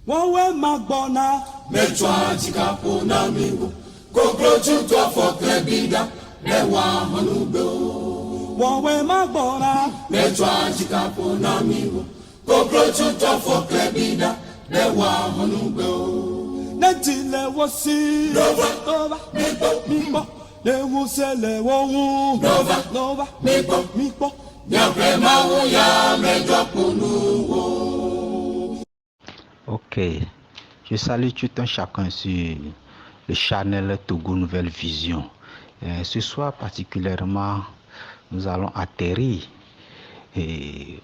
Wawe magbona Mechwa chikapo na mingo Kokro chutwa fokre bida Lewa manugbo Wawe magbona Mechwa chikapo na mingo Kokro chutwa fokre bida Lewa manugbo Netile wasi Nova Mikpo Lewusele wowu Nova Mikpo Nyapre mawu ya mejwa kunuwo. Ok, je salue tout un chacun sur le channel Togo Nouvelle Vision. Ce soir particulièrement, nous allons atterrir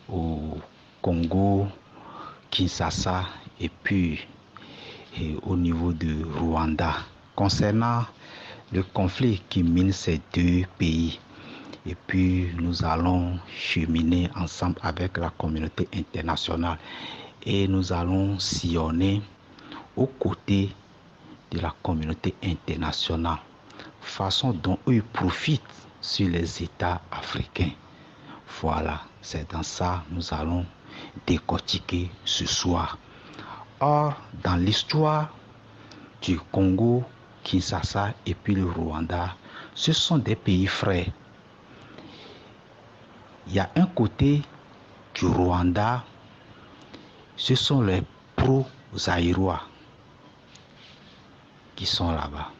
au Congo, Kinshasa et puis au niveau de Rwanda. Concernant le conflit qui mine ces deux pays, et puis nous allons cheminer ensemble avec la communauté internationale. Et nous allons sillonner aux côtés de la communauté internationale, façon dont eux profitent sur les États africains. Voilà, c'est dans ça que nous allons décortiquer ce soir. Or, dans l'histoire du Congo, Kinshasa et puis le Rwanda, ce sont des pays frères. Il y a un côté du Rwanda, ce sont les pro-zaïrois qui sont là-bas.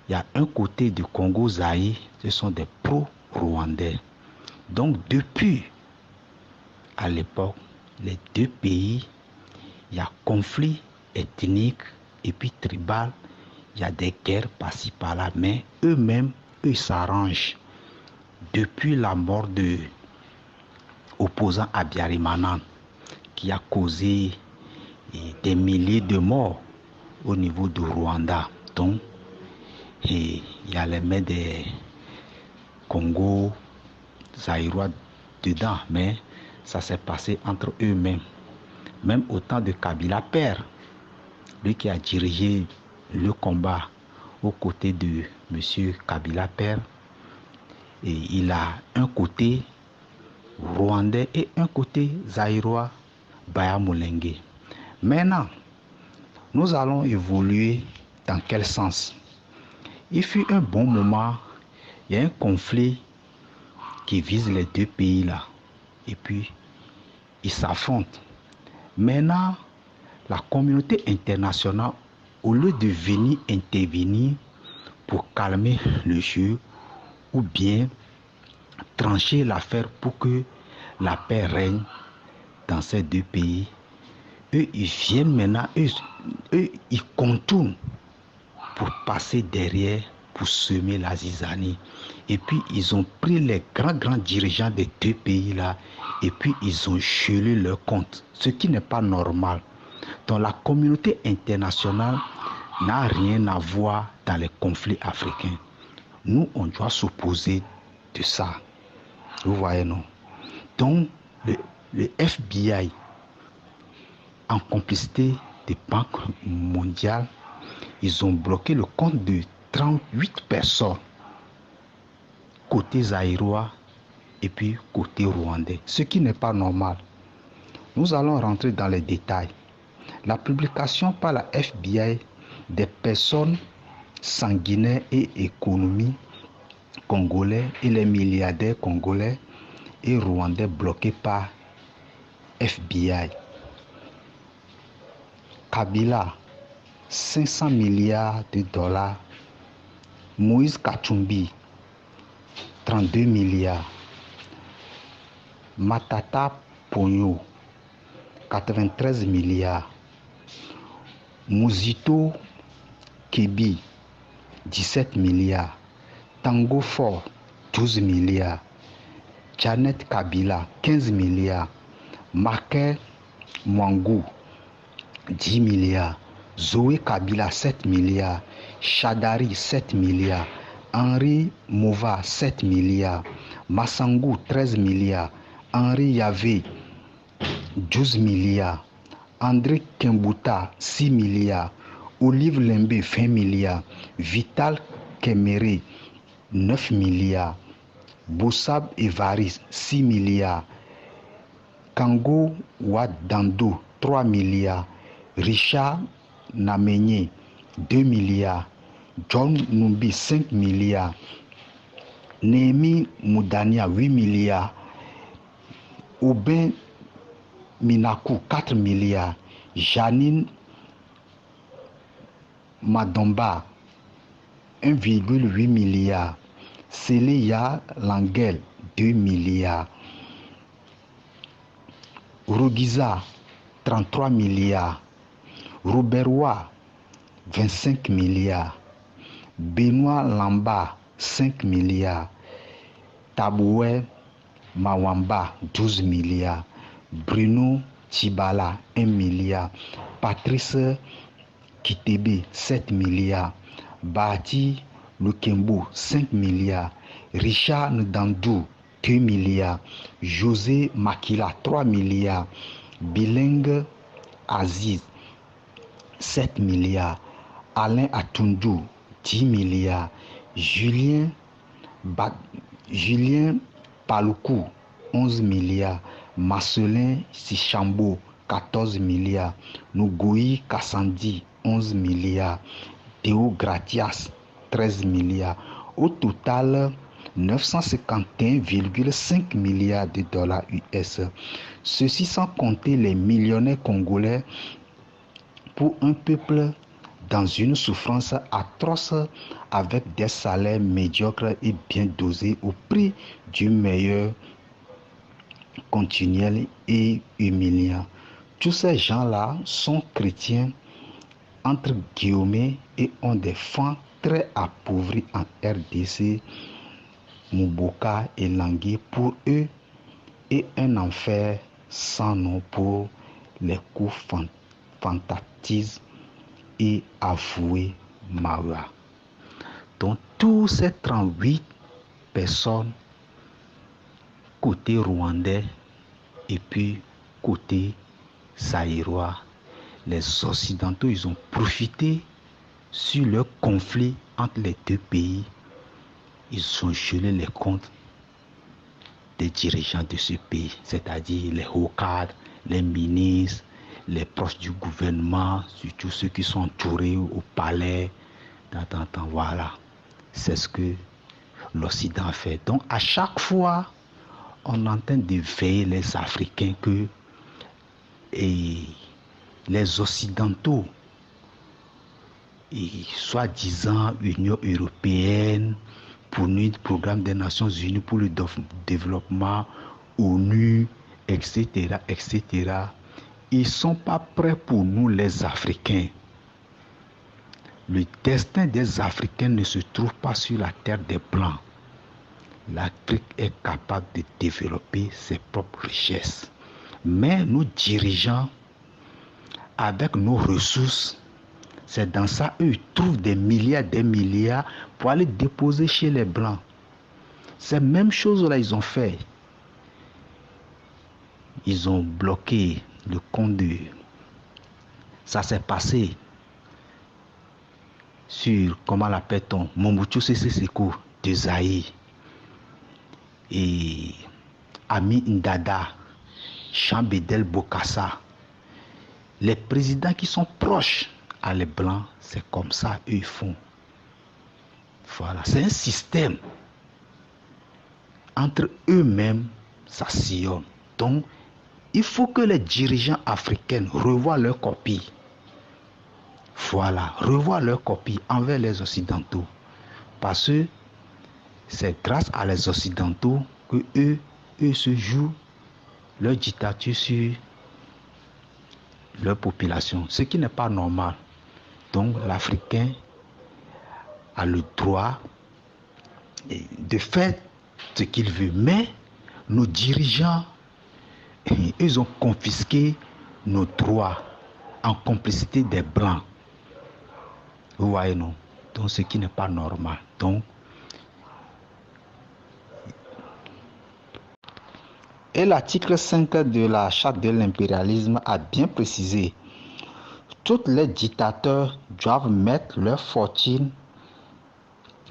Il y a un côté du Congo-Zaïre, ce sont des pro-rwandais. Donc depuis à l'époque, les deux pays, il y a conflit ethnique et puis tribal, il y a des guerres par-ci par-là, mais eux-mêmes, eux s'arrangent. Depuis la mort de l'opposant Abiyarimana, qui a causé des milliers de morts au niveau du Rwanda. Donc, il y a les mains des Congo, Zaïrois dedans, mais ça s'est passé entre eux-mêmes. Même au temps de Kabila père, lui qui a dirigé le combat aux côtés de M. Kabila père, et il a un côté rwandais et un côté zaïrois, Baya Moulengue. Maintenant, nous allons évoluer dans quel sens? Il fut un bon moment, il y a un conflit qui vise les deux pays là, et puis ils s'affrontent. Maintenant, la communauté internationale, au lieu de venir intervenir pour calmer le jeu, ou bien trancher l'affaire pour que la paix règne dans ces deux pays, eux, ils viennent maintenant, eux, ils contournent pour passer derrière, pour semer la zizanie. Et puis, ils ont pris les grands dirigeants des deux pays-là, et puis ils ont gelé leur compte, ce qui n'est pas normal. Donc, la communauté internationale n'a rien à voir dans les conflits africains. Nous, on doit s'opposer de ça. Vous voyez, non? Donc, le FBI, en complicité des banques mondiales, ils ont bloqué le compte de 38 personnes, côté zaïrois et puis côté rwandais, ce qui n'est pas normal. Nous allons rentrer dans les détails. La publication par la FBI des personnes sanguinaires et économies congolais et les milliardaires congolais et rwandais bloqués par FBI. Kabila, 500 milliards de dollars. Moïse Katumbi, 32 milliards. Matata Ponyo, 93 milliards. Muzito Kebi, 17 milliards. Tango Fort, 12 milliards. Janet Kabila, 15 milliards. Marquet Mwangou, 10 milliards. Zoé Kabila, 7 milliards. Chadari, 7 milliards. Henri Mova, 7 milliards. Massangou, 13 milliards. Henri Yavé, 12 milliards. André Kembuta, 6 milliards. Olive Lembe, 20 milliards. Vital Kemere, 9 milliards. Boussab Evaris, 6 milliards. Kango Wadando, 3 milliards. Richard Namenye, 2 milliards. John Numbi, 5 milliards. Némi Moudania, 8 milliards. Aubin Minakou, 4 milliards. Janine Madomba, 1,8 milliards. Célia Langel, 2 milliards. Rugiza, 33 milliards. Robert Roy, 25 milliards. Benoît Lamba, 5 milliards. Taboué Mawamba, 12 milliards. Bruno Chibala, 1 milliard. Patrice Kitebe, 7 milliards. Bati Lukembo, 5 milliards. Richard Ndandou, 2 milliards. José Makila, 3 milliards. Bilingue Aziz, 7 milliards. Alain Atundou, 10 milliards. Julien Paloukou, 11 milliards. Marcelin Sichambo, 14 milliards. Nougoui Kassandi, 11 milliards. Théo Gratias, 13 milliards. Au total, 951,5 milliards de dollars US. Ceci sans compter les millionnaires congolais pour un peuple dans une souffrance atroce avec des salaires médiocres et bien dosés au prix du meilleur continuel et humiliant. Tous ces gens-là sont chrétiens entre guillemets et ont des fans très appauvris en RDC, Muboka et Langui pour eux et un enfer sans nom pour les coups fantatismes et avoués Mawa. Donc tous ces 38 personnes côté rwandais et puis côté zaïrois, les Occidentaux, ils ont profité sur le conflit entre les deux pays. Ils ont gelé les comptes des dirigeants de ce pays, c'est-à-dire les hauts cadres, les ministres, les proches du gouvernement, surtout ceux qui sont entourés au palais. Voilà, c'est ce que l'Occident fait. Donc à chaque fois, on est en train de veiller les Africains que les Occidentaux, soi-disant Union européenne, pour nous, Programme des Nations Unies pour le développement, ONU, etc., etc., ils ne sont pas prêts pour nous les Africains. Le destin des Africains ne se trouve pas sur la terre des Blancs. L'Afrique est capable de développer ses propres richesses. Mais nos dirigeants, avec nos ressources, c'est dans ça eux trouvent des milliards pour aller déposer chez les Blancs. Ces mêmes choses-là, ils ont fait. Ils ont bloqué le compte de... Ça s'est passé sur, comment l'appelle-t-on, Mobutu Sese Seko de Zaïre. Et Ami Ndada, Jean Bédel Bokassa. Les présidents qui sont proches à les Blancs, c'est comme ça, eux, ils font. Voilà, c'est un système. Entre eux-mêmes, ça sillonne. Donc, il faut que les dirigeants africains revoient leur copie. Voilà, revoient leur copie envers les Occidentaux. Parce que c'est grâce à les Occidentaux que eux se jouent leur dictature sur leur population, ce qui n'est pas normal. Donc l'Africain a le droit de faire ce qu'il veut. Mais nos dirigeants, ils ont confisqué nos droits en complicité des Blancs. Vous voyez, non? Donc ce qui n'est pas normal. Donc, et l'article 5 de la charte de l'impérialisme a bien précisé: tous les dictateurs doivent mettre leur fortune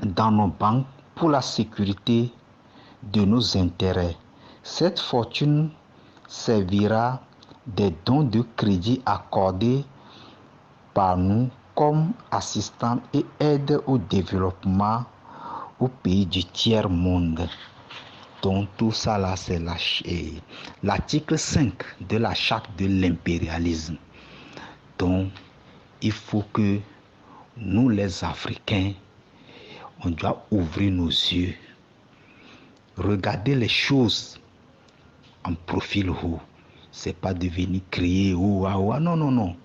dans nos banques pour la sécurité de nos intérêts. Cette fortune servira des dons de crédit accordés par nous comme assistants et aide au développement aux pays du tiers-monde. Donc tout ça là, c'est l'article 5 de la charte de l'impérialisme. Donc il faut que nous les Africains, on doit ouvrir nos yeux, regarder les choses en profil haut. C'est pas de venir crier oh, ah, ah, non, non, non.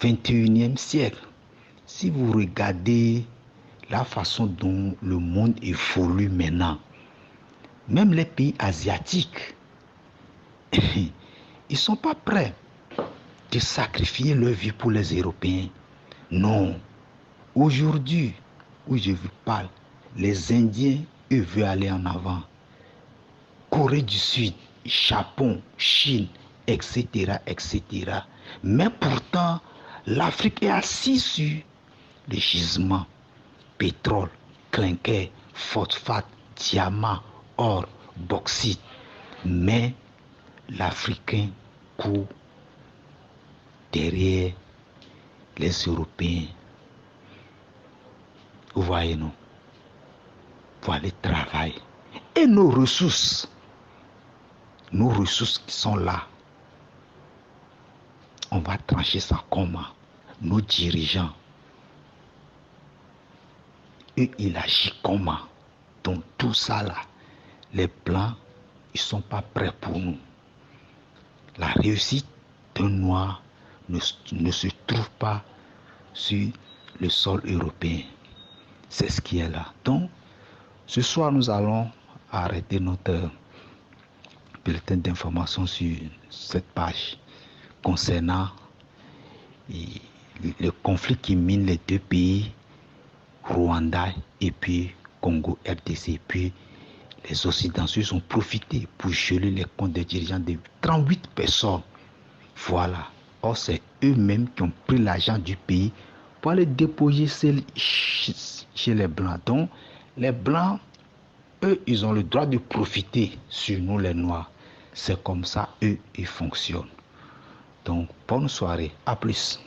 21e siècle, si vous regardez la façon dont le monde évolue maintenant, même les pays asiatiques, ils ne sont pas prêts de sacrifier leur vie pour les Européens. Non. Aujourd'hui, où je vous parle, les Indiens, eux, veulent aller en avant. Corée du Sud, Japon, Chine, etc., etc. Mais pourtant, l'Afrique est assise sur les gisements, pétrole, clinker, phosphate, diamant, or, bauxite. Mais l'Africain court derrière les Européens. Vous voyez, non? Voilà le travail. Et nos ressources qui sont là, on va trancher ça comment? Nos dirigeants, eux, ils agissent comment? Donc tout ça là, les plans, ils ne sont pas prêts pour nous. La réussite d'un noir ne se trouve pas sur le sol européen. C'est ce qui est là. Donc, ce soir, nous allons arrêter notre bulletin d'information sur cette page concernant le conflit qui mine les deux pays, Rwanda et puis Congo RDC. Puis les Occidentaux ont profité pour geler les comptes des dirigeants de 38 personnes. Voilà. Or, c'est eux-mêmes qui ont pris l'argent du pays pour aller déposer chez les Blancs. Donc, les Blancs, eux, ils ont le droit de profiter sur nous, les Noirs. C'est comme ça, eux, ils fonctionnent. Donc, bonne soirée. À plus.